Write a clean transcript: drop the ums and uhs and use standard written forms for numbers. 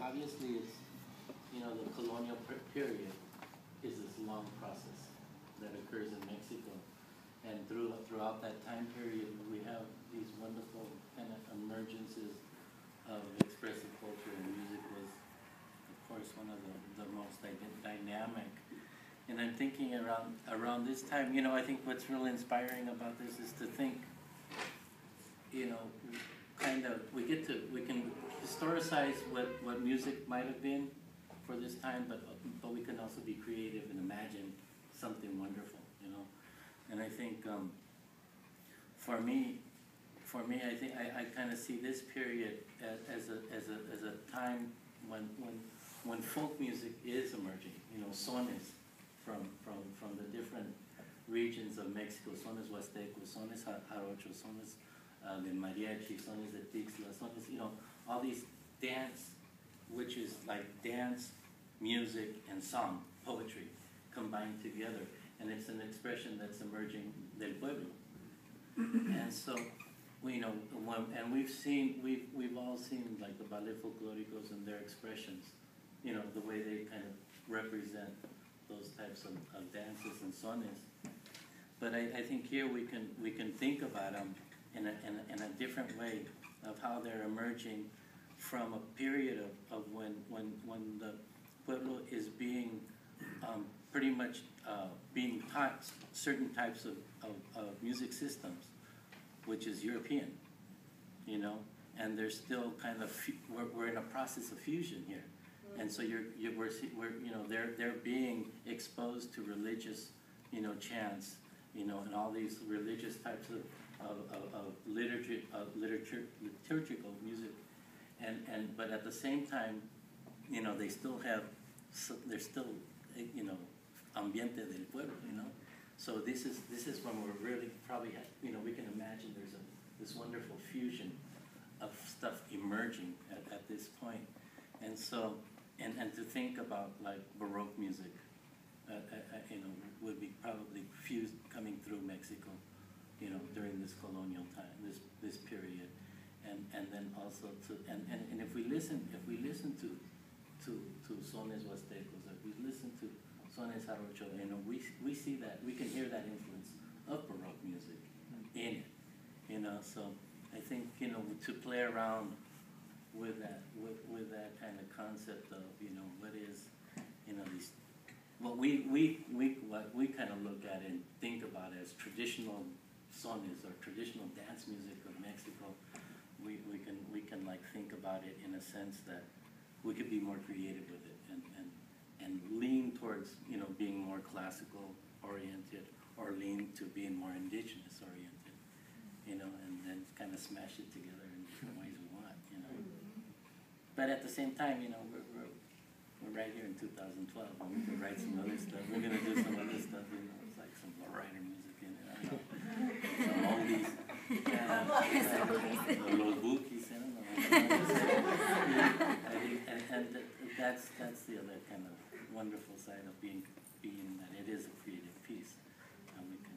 obviously it's, the colonial period is this long process that occurs in Mexico. And throughout that time period, we have these wonderful kind of emergences of expressive culture, and music was, of course, one of the most dynamic. And I'm thinking around this time, I think what's really inspiring about this is to think, we can historicize what music might have been for this time, but we can also be creative and imagine something wonderful, And I think for me, I think I kind of see this period as a time when folk music is emerging. Sones from the different regions of Mexico, sones huastecos, sones jarochos, sones de mariachi, sones de tixla, sones, all these dance, which is like dance, music, and song, poetry, combined together. And it's an expression that's emerging del pueblo. And so, and we've all seen like the ballet folclóricos and their expressions, the way they kind of represent those types of dances and sones. But I think here we can think about them in a different way of how they're emerging from a period of when the pueblo is being pretty much being taught certain types of music systems, which is European, and there's still kind of we're in a process of fusion here, and so they're being exposed to religious, chants, and all these religious types of liturgical music, but at the same time, they still have, they're still, ambiente del pueblo, So this is when we're really probably, we can imagine there's this wonderful fusion of stuff emerging at this point, and so and to think about like Baroque music, would be probably fused coming through Mexico, during this colonial time, this period, and then also and if we listen to sones huastecos, if we listen to sones jarocho, we see that, we can hear that influence of Baroque music in it, so I think, to play around with that kind of concept of, what is, these, what we kind of look at and think about as traditional sones or traditional dance music of Mexico, we can like think about it in a sense that we could be more creative with it and lean towards, being more classical oriented, or lean to being more indigenous oriented, and then kind of smash it together in different ways we want, But at the same time, we're right here in 2012, and we can write some other stuff. We're gonna do some other stuff, it's like some lowrider music in it, I don't know, some oldies, los bookies, and that's the other kind of wonderful side of being that it is a creative piece, and we can.